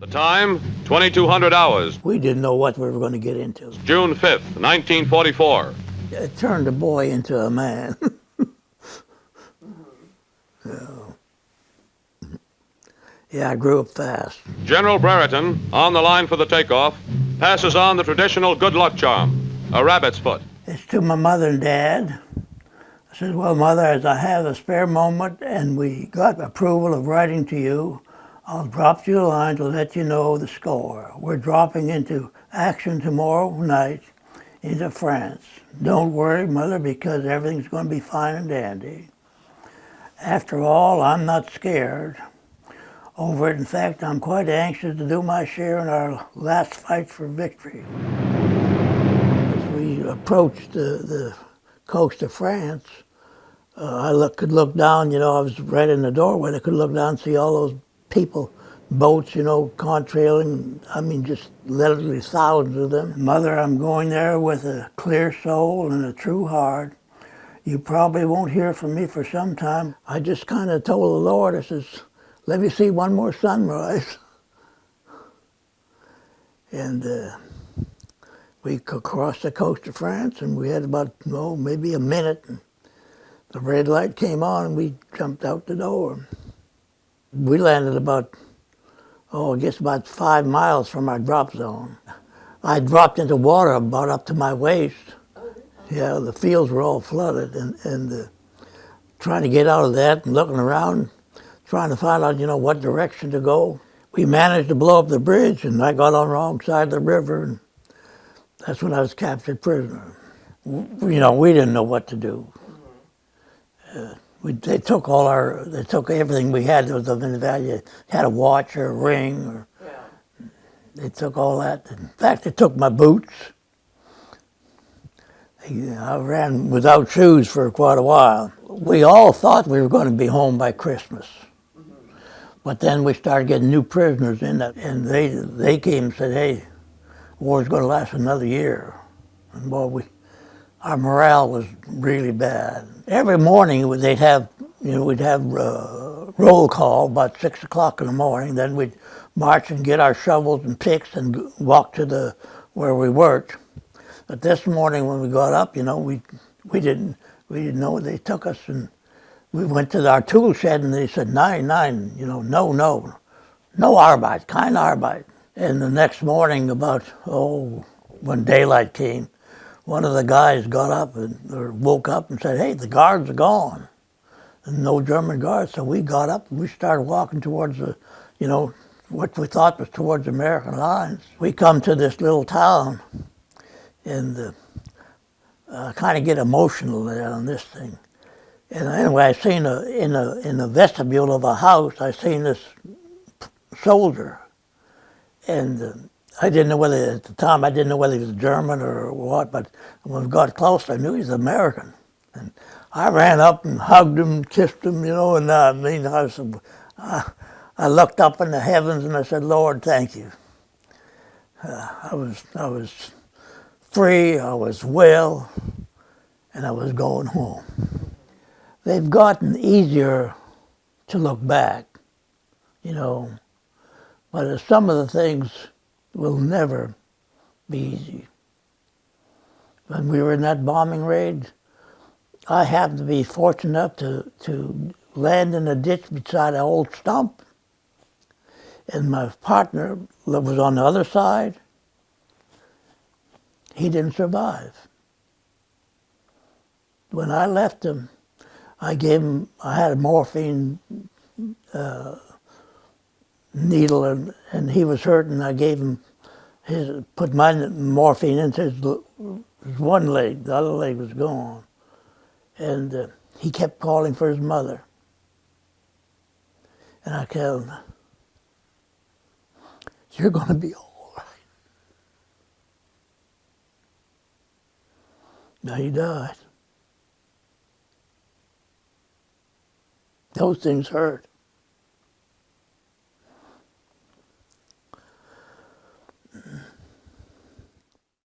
The time, 2200 hours. We didn't know what we were going to get into. June 5th, 1944. It turned a boy into a man. Yeah, I grew up fast. General Brereton, on the line for the takeoff, passes on the traditional good luck charm, a rabbit's foot. It's to my mother and dad. I said, well, Mother, as I have a spare moment and we got approval of writing to you, I'll drop you a line to let you know the score. We're dropping into action tomorrow night into France. Don't worry, Mother, because everything's going to be fine and dandy. After all, I'm not scared over it. In fact, I'm quite anxious to do my share in our last fight for victory. As we approached the coast of France, I could look down, I was right in the doorway. I could look down and see all those people, boats, contrailing. I mean, just literally thousands of them. Mother, I'm going there with a clear soul and a true heart. You probably won't hear from me for some time. I just kind of told the Lord, I says, let me see one more sunrise. And we crossed the coast of France, and we had about, maybe a minute. And the red light came on, and we jumped out the door. We landed about 5 miles from our drop zone. I dropped into water about up to my waist. Yeah, the fields were all flooded, and trying to get out of that and looking around, trying to find out, what direction to go. We managed to blow up the bridge, and I got on the wrong side of the river, and that's when I was captured prisoner. We didn't know what to do. They took everything we had that was of any value. Had a watch or a ring, or they took all that. In fact, they took my boots. I ran without shoes for quite a while. We all thought we were going to be home by Christmas. But then we started getting new prisoners in that, and they came and said, hey, the war's going to last another year. And boy, our morale was really bad. Every morning we'd have roll call about 6 o'clock in the morning. Then we'd march and get our shovels and picks and walk to where we worked. But this morning when we got up, we didn't know. They took us and we went to our tool shed and they said, nine, no Arbeit, kein Arbeit. And the next morning when daylight came, one of the guys got up or woke up and said, hey, the guards are gone. And no German guards. So we got up and we started walking towards what we thought was towards American lines. We come to this little town and kind of get emotional on this thing. And anyway, I seen in the vestibule of a house, I seen this soldier. And I didn't know at the time he was German or what, but when we got close, I knew he was American. And I ran up and hugged him, kissed him, and I looked up in the heavens and I said, Lord, thank you. I was free, I was well, and I was going home. They've gotten easier to look back, but some of the things will never be easy. When we were in that bombing raid, I happened to be fortunate enough to land in a ditch beside an old stump, and my partner was on the other side. He didn't survive. When I left him, I had a morphine needle, and he was hurt, and I gave him put my morphine into his one leg. The other leg was gone. And he kept calling for his mother. And I told him, you're going to be all right. Now he died. Those things hurt.